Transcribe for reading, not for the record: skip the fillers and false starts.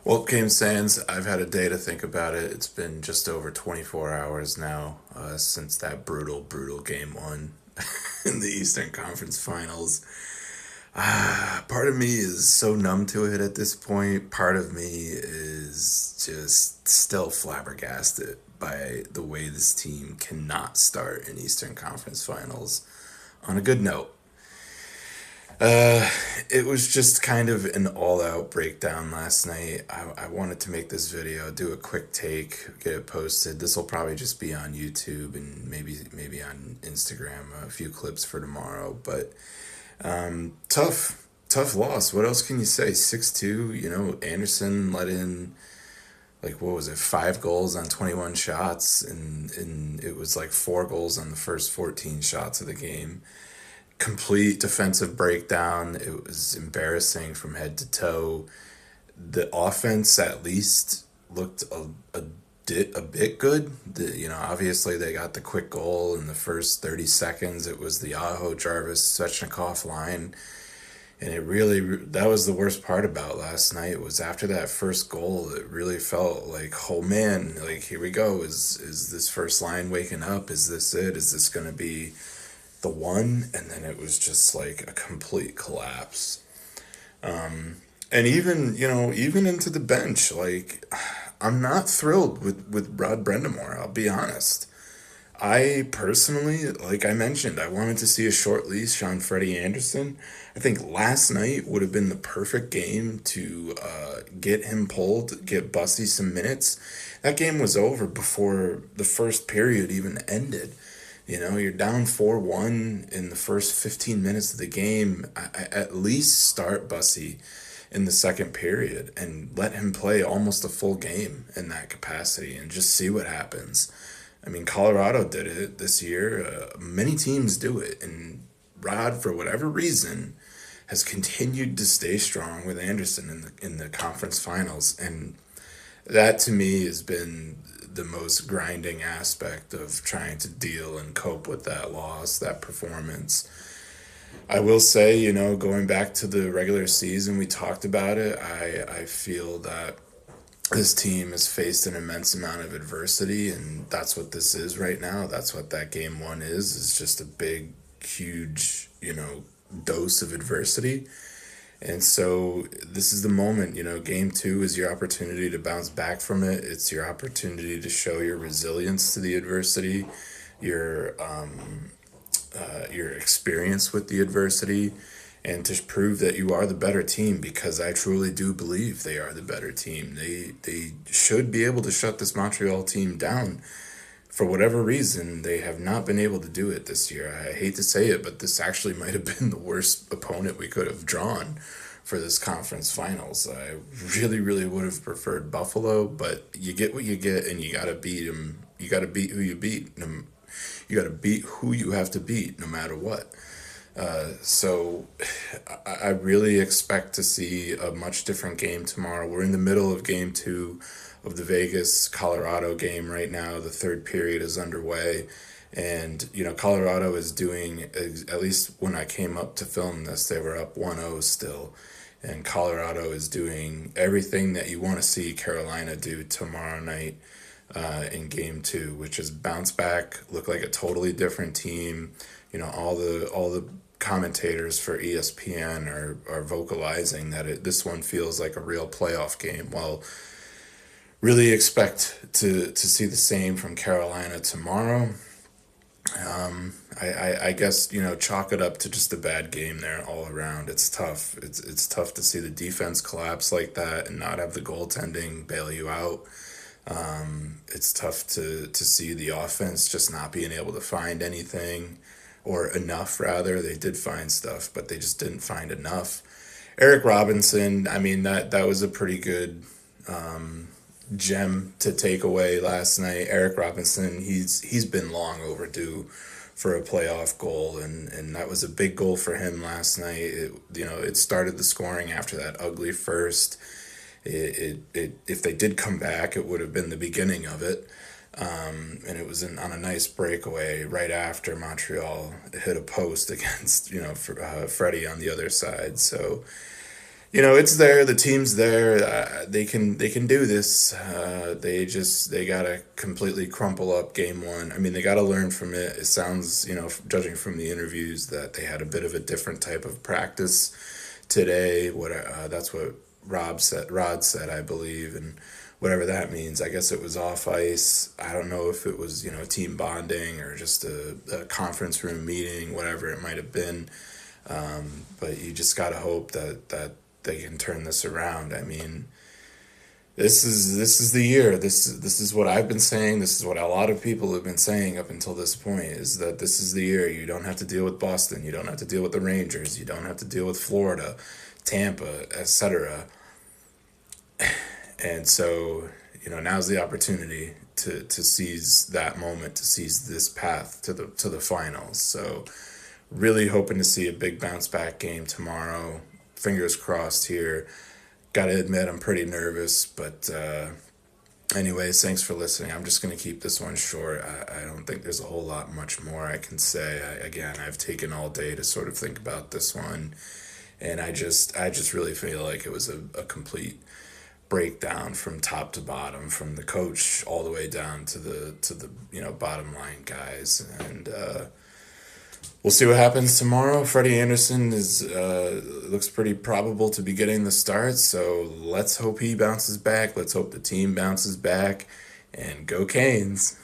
Well, Game Sands, I've had a day to think about it. It's been just over 24 hours now since that brutal game one in the Eastern Conference Finals. Part of me is so numb to it at this point. Part of me is just still flabbergasted by the way this team cannot start an Eastern Conference Finals on a good note. Uh, it was just kind of an all-out breakdown last night. I wanted to make this video, do a quick take, get it posted. This will probably just be on YouTube and maybe on Instagram, a few clips for tomorrow. But tough loss. What else can you say? 6-2. Anderson let in like what was it, 5 goals on 21 shots, and it was like 4 goals on the first 14 shots of the game. Complete defensive breakdown. It was embarrassing from head to toe. The offense at least looked a bit good. Obviously they got the quick goal in the first 30 seconds. It was the Aho Jarvis Svechnikov line. And that was the worst part about last night, was after that first goal, it really felt like, oh man, like here we go. Is this first line waking up? Is this it? Is this going to be the one? And then it was just like a complete collapse. And even into the bench, like I'm not thrilled with Rod Brendamore, I'll be honest. I personally, like I mentioned, I wanted to see a short leash on Freddie Anderson. I think last night would have been the perfect game to get him pulled, get Bussy some minutes. That game was over before the first period even ended. You're down 4-1 in the first 15 minutes of the game. At least start Bussy in the second period and let him play almost a full game in that capacity and just see what happens. I mean, Colorado did it this year. Many teams do it. And Rod, for whatever reason, has continued to stay strong with Anderson in the conference finals. And that to me has been the most grinding aspect of trying to deal and cope with that loss, that performance. I will say, going back to the regular season, we talked about it. I feel that this team has faced an immense amount of adversity, and that's what this is right now. That's what that game one is just a big, huge, dose of adversity. And so this is the moment. Game two is your opportunity to bounce back from it. It's your opportunity to show your resilience to the adversity, your experience with the adversity, and to prove that you are the better team, because I truly do believe they are the better team. They should be able to shut this Montreal team down. For whatever reason, they have not been able to do it this year. I hate to say it, but this actually might have been the worst opponent we could have drawn for this conference finals. I really would have preferred Buffalo, but you get what you get, and you got to beat them. You got to beat who you beat. You got to beat who you have to beat, no matter what. So I really expect to see a much different game tomorrow. We're in the middle of game two of the Vegas Colorado game right now. The third period is underway, and Colorado is doing, at least when I came up to film this, they were up 1-0 still, and Colorado is doing everything that you want to see Carolina do tomorrow night in game two, which is bounce back, look like a totally different team. All the commentators for ESPN are vocalizing that this one feels like a real playoff game. Well, really expect to see the same from Carolina tomorrow. I guess chalk it up to just a bad game there all around. It's tough. It's tough to see the defense collapse like that and not have the goaltending bail you out. It's tough to see the offense just not being able to find anything, or enough rather. They did find stuff, but they just didn't find enough. Eric Robinson, I mean, that was a pretty good gem to take away last night. Eric Robinson, he's been long overdue for a playoff goal, and that was a big goal for him last night. It started the scoring after that ugly first. If they did come back, it would have been the beginning of it. And it was on a nice breakaway right after Montreal hit a post against Freddie on the other side. So It's there. The team's there. They can do this. They gotta completely crumple up game one. I mean, they gotta learn from it. It sounds, judging from the interviews, that they had a bit of a different type of practice today. That's what Rod said, I believe, and whatever that means. I guess it was off ice. I don't know if it was, team bonding or just a conference room meeting, whatever it might have been. But you just gotta hope that they can turn this around. I mean, this is the year. This is what I've been saying. This is what a lot of people have been saying up until this point, is that this is the year. You don't have to deal with Boston. You don't have to deal with the Rangers. You don't have to deal with Florida, Tampa, etc. And so, now's the opportunity to seize that moment, to seize this path to the finals. So really hoping to see a big bounce back game tomorrow. Fingers crossed here. Gotta admit, I'm pretty nervous, but anyways, thanks for listening. I'm just gonna keep this one short. I don't think there's a whole lot much more I can say. Again, I've taken all day to sort of think about this one, and I just really feel like it was a complete breakdown from top to bottom, from the coach all the way down to the bottom line guys. And we'll see what happens tomorrow. Freddie Anderson is looks pretty probable to be getting the start, so let's hope he bounces back. Let's hope the team bounces back, and go Canes.